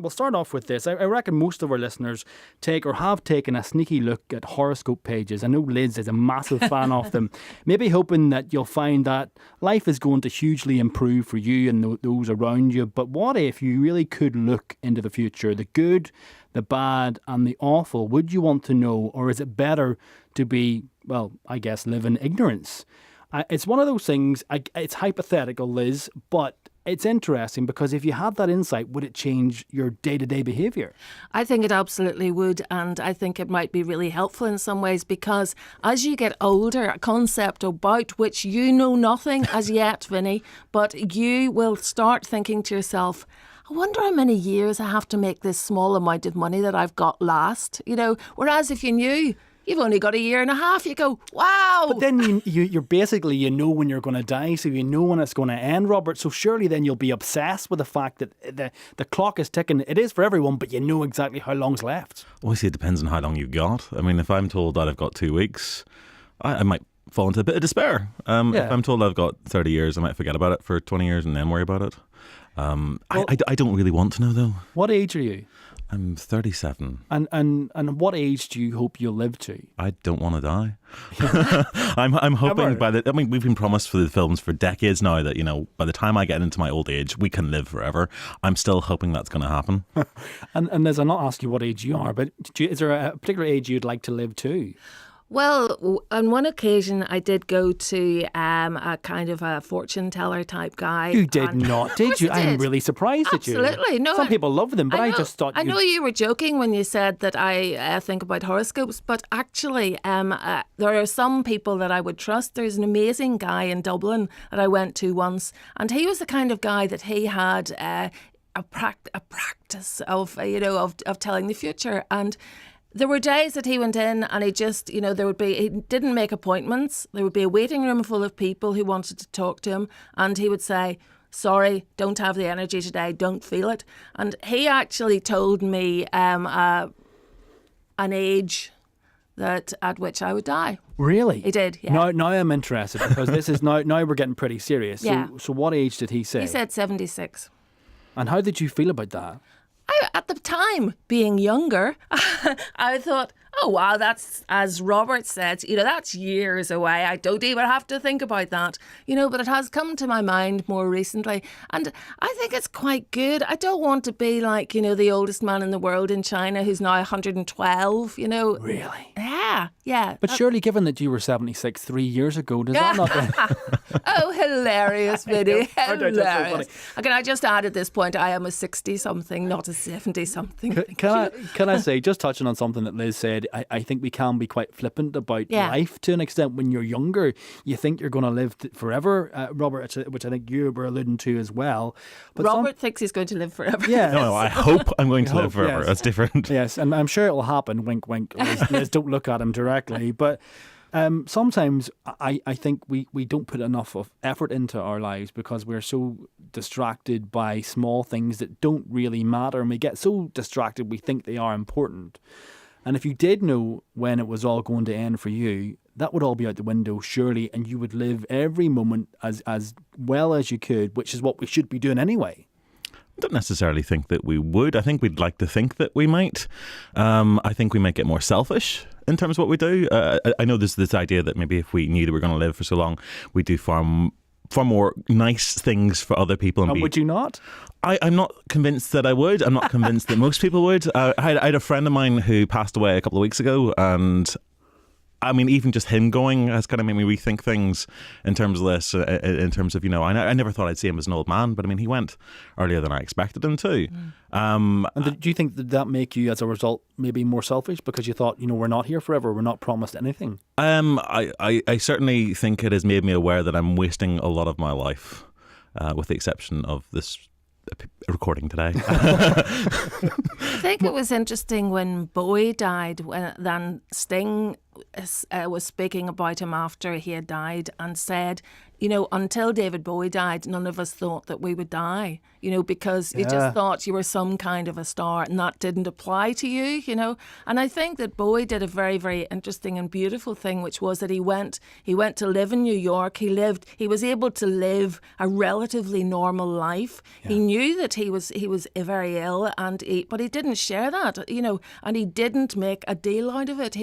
we'll start off with this. I reckon most of our listeners take or have taken a sneaky look at horoscope pages. I know Liz is a massive fan of them. Maybe hoping that you'll find that life is going to hugely improve for you and those around you. But what if you really could look into the future, the good, the bad and the awful? Would you want to know, or is it better to be, well, I guess, live in ignorance? It's one of those things, it's hypothetical, Liz, but it's interesting because if you had that insight, would it change your day-to-day behaviour? I think it absolutely would, and I think it might be really helpful in some ways because as you get older, a concept about which you know nothing as yet, Vinny, but you will start thinking to yourself, I wonder how many years I have to make this small amount of money that I've got last, whereas if you knew you've only got a year and a half, you go, wow. But then you're basically, you know when you're going to die, so you know when it's going to end, Robert. So surely then you'll be obsessed with the fact that the clock is ticking. It is for everyone, but you know exactly how long's left. Obviously, it depends on how long you've got. I mean, if I'm told that I've got 2 weeks, I might fall into a bit of despair. If I'm told I've got 30 years, I might forget about it for 20 years and then worry about it. I don't really want to know, though. What age are you? I'm 37. And what age do you hope you'll live to? I don't want to die. I'm hoping we've been promised for the films for decades now that, by the time I get into my old age, we can live forever. I'm still hoping that's going to happen. and Liz, I'll not ask you what age you are, but is there a particular age you'd like to live to? Well, on one occasion, I did go to a kind of a fortune teller type guy. You did not, did you? I'm really surprised at you. Absolutely. No, some people love them, but I just thought I know you were joking when you said that I think about horoscopes, but actually there are some people that I would trust. There's an amazing guy in Dublin that I went to once, and he was the kind of guy that he had a practice of telling the future. And there were days that he went in and he just, he didn't make appointments. There would be a waiting room full of people who wanted to talk to him, and he would say, sorry, don't have the energy today, don't feel it. And he actually told me an age at which I would die. Really? He did, yeah. Now I'm interested because this is now we're getting pretty serious. Yeah. So what age did he say? He said 76. And how did you feel about that? At the time, being younger, I thought, oh, wow, that's, as Robert said, that's years away. I don't even have to think about that, but it has come to my mind more recently. And I think it's quite good. I don't want to be like, the oldest man in the world in China who's now 112, Really? Yeah. But surely, given that you were 76 3 years ago, does that not... Oh, hilarious, Vinny. Hilarious. So I just add at this point, I am a 60-something, not a 70-something. Can I say, just touching on something that Liz said, I think we can be quite flippant about life to an extent. When you're younger, you think you're going to live forever, Robert, which I think you were alluding to as well. But Robert thinks he's going to live forever. Yeah. No, I hope I'm going to live forever. Yes. That's different. Yes, and I'm sure it will happen. Wink, wink. Liz, don't look at him directly. But sometimes I think we don't put enough of effort into our lives because we're so distracted by small things that don't really matter, and we get so distracted we think they are important. And if you did know when it was all going to end for you, that would all be out the window, surely, and you would live every moment as well as you could, which is what we should be doing anyway. I don't necessarily think that we would. I think we'd like to think that we might. I think we might get more selfish in terms of what we do. I know there's this idea that maybe if we knew that we were going to live for so long, we'd do far more nice things for other people. And would you not? I'm not convinced that I would. I'm not convinced that most people would. I had a friend of mine who passed away a couple of weeks ago, and I mean, even just him going has kind of made me rethink things in terms of this, in terms of, I never thought I'd see him as an old man, but I mean, he went earlier than I expected him to. And do you think that make you, as a result, maybe more selfish because you thought, we're not here forever, we're not promised anything? I certainly think it has made me aware that I'm wasting a lot of my life, with the exception of this recording today. I think it was interesting when Bowie died, then Sting was speaking about him after he had died and said, you know, until David Bowie died, none of us thought that we would die, you know, because you just thought you were some kind of a star and that didn't apply to you, you know. And I think that Bowie did a very, very interesting and beautiful thing, which was that he went to live in New York. He was able to live a relatively normal life. He knew that he was very ill, but he didn't share that, you know, and he didn't make a deal out of it.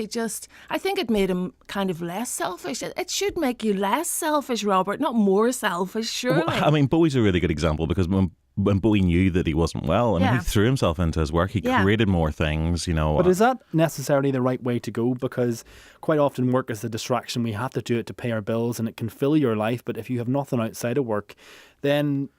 I think it made him kind of less selfish. It should make you less selfish, Robert, not more selfish, surely. Well, I mean, Bowie's a really good example because when Bowie knew that he wasn't well, I mean, he threw himself into his work. He created more things, you know. But is that necessarily the right way to go? Because quite often work is a distraction. We have to do it to pay our bills and it can fill your life. But if you have nothing outside of work, then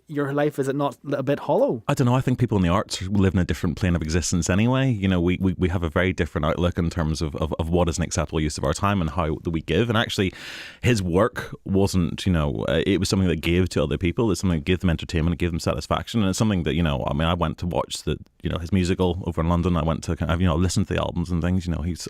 your life, is it not a bit hollow? I don't know. I think people in the arts live in a different plane of existence anyway. You know, we have a very different outlook in terms of what is an acceptable use of our time and how that we give. And actually, his work wasn't, you know, it was something that gave to other people. It's something that gave them entertainment, it gave them satisfaction. And it's something that, you know, I mean, I went to watch his musical over in London. I went to listen to the albums and things. You know, he's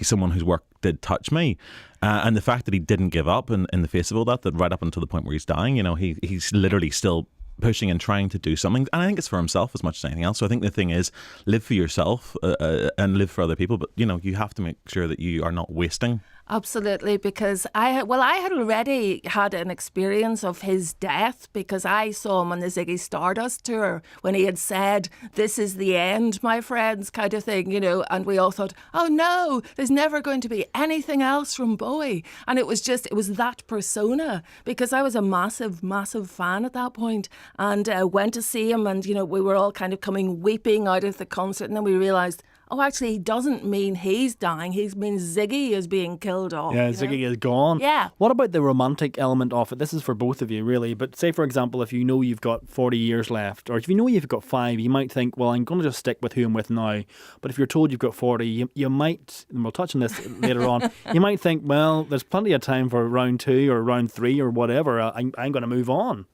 someone whose work did touch me. And the fact that he didn't give up in the face of all that right up until the point where he's dying, you know, he's literally still pushing and trying to do something. And I think it's for himself as much as anything else. So I think the thing is, live for yourself and live for other people. But, you know, you have to make sure that you are not wasting. Absolutely, because I had already had an experience of his death, because I saw him on the Ziggy Stardust tour when he had said, "This is the end, my friends," kind of thing, you know, and we all thought, oh no, there's never going to be anything else from Bowie. And it was that persona, because I was a massive, massive fan at that point, and went to see him, and, you know, we were all kind of coming weeping out of the concert, and then we realised, oh, actually, he doesn't mean he's dying. He means Ziggy is being killed off. Yeah, Ziggy is gone. Yeah. What about the romantic element of it? This is for both of you, really. But say, for example, if you know you've got 40 years left, or if you know you've got 5, you might think, well, I'm going to just stick with who I'm with now. But if you're told you've got 40, you might, and we'll touch on this later on, you might think, well, there's plenty of time for round 2 or round 3 or whatever. I'm going to move on.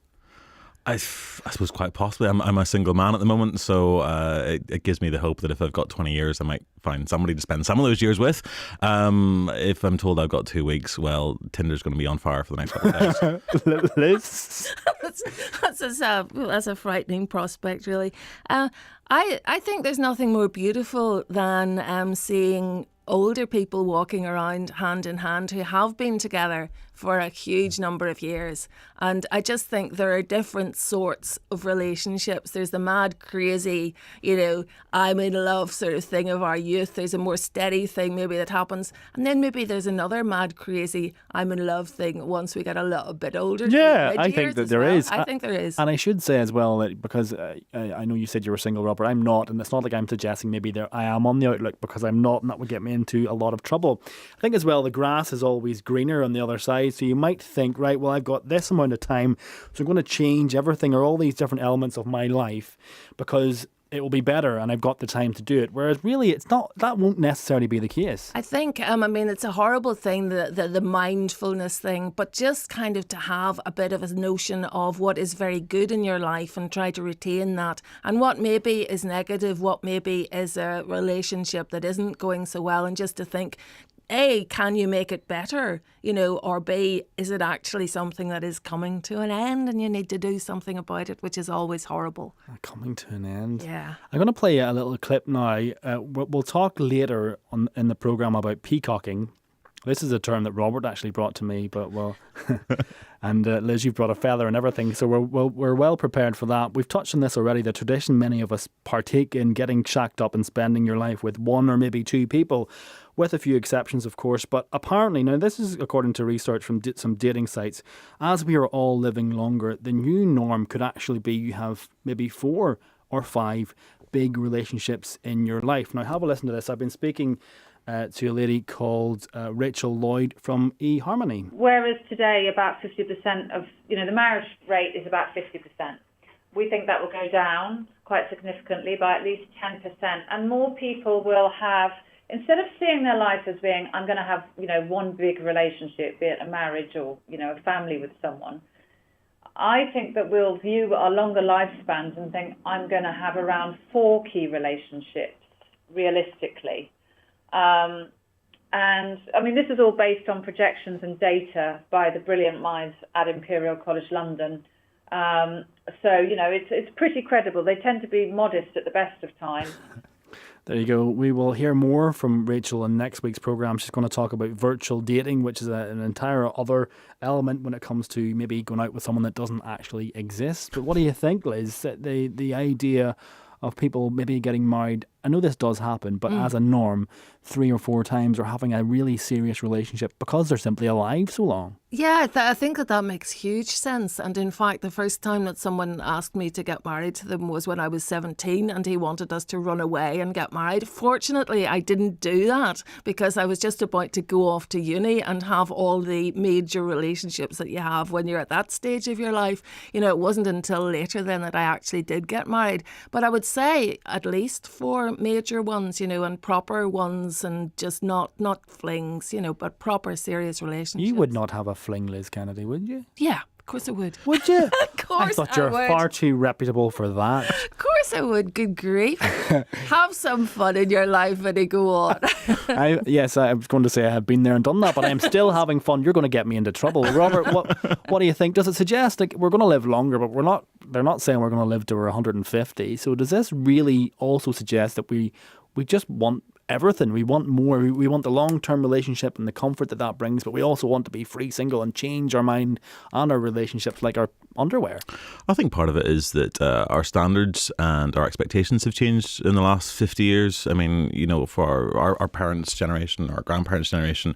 I suppose quite possibly. I'm a single man at the moment, so it gives me the hope that if I've got 20 years, I might find somebody to spend some of those years with. If I'm told I've got 2 weeks, well, Tinder's going to be on fire for the next couple of days. Liz? That's a frightening prospect, really. I think there's nothing more beautiful than seeing older people walking around hand in hand who have been together for a huge number of years. And I just think there are different sorts of relationships. There's the mad, crazy, you know, I'm in love sort of thing of our youth. There's a more steady thing maybe that happens. And then maybe there's another mad, crazy, I'm in love thing once we get a little bit older. Yeah, I think that there is. I think there is. And I should say as well, that because I know you said you were single, Robert, I'm not. And it's not like I'm suggesting maybe I am on the outlook, because I'm not, and that would get me into a lot of trouble. I think as well, the grass is always greener on the other side. So you might think, right, well, I've got this amount of time, so I'm going to change everything or all these different elements of my life because it will be better and I've got the time to do it. Whereas really, it's not. That won't necessarily be the case. I think, I mean, it's a horrible thing, the mindfulness thing, but just kind of to have a bit of a notion of what is very good in your life and try to retain that, and what maybe is negative, what maybe is a relationship that isn't going so well, and just to think, A, can you make it better, you know, or B, is it actually something that is coming to an end and you need to do something about it, which is always horrible. Coming to an end. Yeah. I'm going to play a little clip now. We'll talk later in the programme about peacocking. This is a term that Robert actually brought to me, but well, and Liz, you've brought a feather and everything, so we're well prepared for that. We've touched on this already, the tradition many of us partake in, getting shacked up and spending your life with 1 or maybe 2 people, with a few exceptions, of course. But apparently, now this is according to research from some dating sites, as we are all living longer, the new norm could actually be you have maybe 4 or 5 big relationships in your life. Now, have a listen to this. I've been speaking to a lady called Rachel Lloyd from eHarmony. Whereas today, about 50% of, the marriage rate is about 50%. We think that will go down quite significantly by at least 10%. And more people will have, instead of seeing their life as being, I'm going to have, one big relationship, be it a marriage or, a family with someone, I think that we'll view our longer lifespans and think, I'm going to have around 4 key relationships, realistically. And I mean, this is all based on projections and data by the brilliant minds at Imperial College London. So, you know, it's pretty credible. They tend to be modest at the best of times. There you go. We will hear more from Rachel in next week's programme. She's going to talk about virtual dating, which is an entire other element when it comes to maybe going out with someone that doesn't actually exist. But what do you think, Liz? The idea of people maybe getting married, I know this does happen, but as a norm, 3 or 4 times, or having a really serious relationship because they're simply alive so long. Yeah, I think that makes huge sense. And in fact, the first time that someone asked me to get married to them was when I was 17, and he wanted us to run away and get married. Fortunately, I didn't do that because I was just about to go off to uni and have all the major relationships that you have when you're at that stage of your life. You know, it wasn't until later then that I actually did get married. But I would say at least 4 major ones, you know, and proper ones, and just not flings, you know, but proper serious relationships. You would not have a fling, Liz Kennedy, would you? Yeah, of course I would. Would you? Of course I thought I you're would. far too reputable for that. Of course I would. Good grief. Have some fun in your life and go on. Yes, I was going to say I have been there and done that, but I'm still having fun. You're going to get me into trouble. Robert, what do you think? Does it suggest like we're going to live longer, but they're not saying we're going to live to we're 150. So does this really also suggest that we just want everything? We want more. We want the long-term relationship and the comfort that brings, but we also want to be free, single, and change our mind and our relationships like our underwear. I think part of it is that our standards and our expectations have changed in the last 50 years. I mean, you know, for our parents' generation, our grandparents' generation,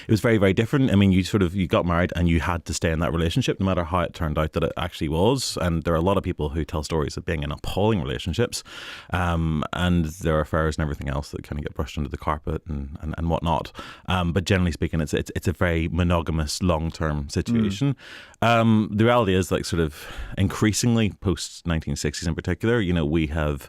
it was very, very different. I mean, you got married and you had to stay in that relationship no matter how it turned out that it actually was. And there are a lot of people who tell stories of being in appalling relationships, and there are affairs and everything else that kind of get brushed under the carpet and whatnot. But generally speaking, it's a very monogamous long-term situation. The reality is, like, sort of increasingly post 1960s in particular, you know, we have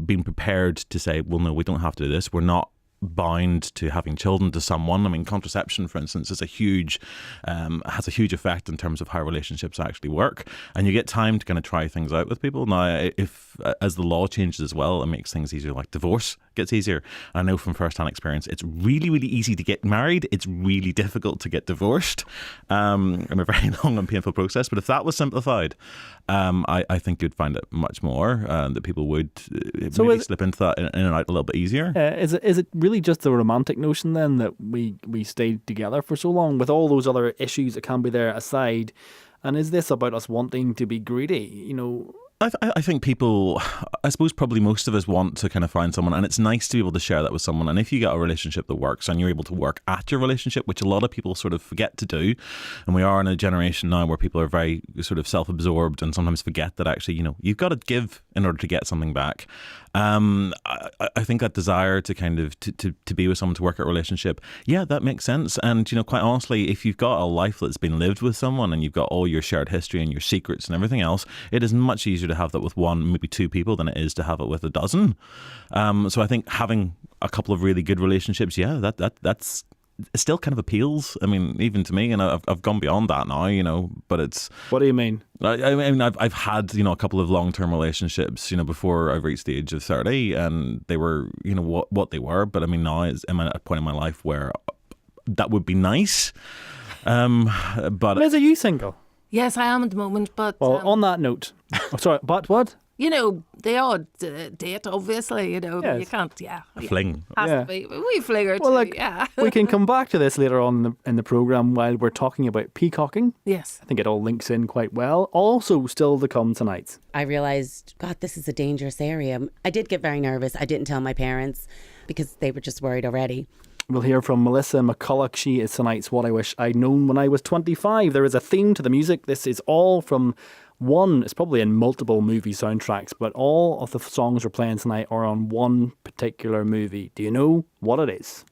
been prepared to say, well, no, we don't have to do this. We're not bound to having children to someone. I mean, contraception, for instance, is has a huge effect in terms of how relationships actually work, and you get time to kind of try things out with people. Now, if as the law changes as well, it makes things easier. Like divorce gets easier. I know from first-hand experience, it's really, really easy to get married. It's really difficult to get divorced, and a very long and painful process. But if that was simplified, I think you'd find it much more that people would maybe slip into that in and out a little bit easier. Is it really just the romantic notion then that we stayed together for so long with all those other issues that can be there aside? And is this about us wanting to be greedy? You know, I think people, I suppose probably most of us want to kind of find someone, and it's nice to be able to share that with someone. And if you get a relationship that works and you're able to work at your relationship, which a lot of people sort of forget to do, and we are in a generation now where people are very sort of self-absorbed and sometimes forget that actually, you know, you've got to give in order to get something back. I think that desire to kind of to be with someone, to work at a relationship, yeah, that makes sense. And, you know, quite honestly, if you've got a life that's been lived with someone and you've got all your shared history and your secrets and everything else, it is much easier to have that with 1, maybe 2 people than it is to have it with a dozen. So I think having a couple of really good relationships, yeah, that's it still kind of appeals. I mean, even to me, and I've gone beyond that now, you know. But it's, what do you mean? I mean, I've had, you know, a couple of long-term relationships, you know, before I've reached the age of 30, and they were, you know, what they were. But I mean, now I'm at a point in my life where that would be nice. But Liz, are you single? Yes, I am at the moment, but... Well, on that note... Oh, sorry, but what? You know, the odd date, obviously, you know, Yes. you can't, fling. Has Yeah. to be. We fling or two, Well, like, yeah. we can come back to this later on in the programme while we're talking about peacocking. Yes. I think it all links in quite well. Also, still to come tonight. I realized, God, this is a dangerous area. I did get very nervous. I didn't tell my parents because they were just worried already. We'll hear from Melissa McCulloch. She is tonight's What I Wish I'd Known When I Was 25. There is a theme to the music. This is all from one, it's probably in multiple movie soundtracks, but all of the songs we're playing tonight are on one particular movie. Do you know what it is?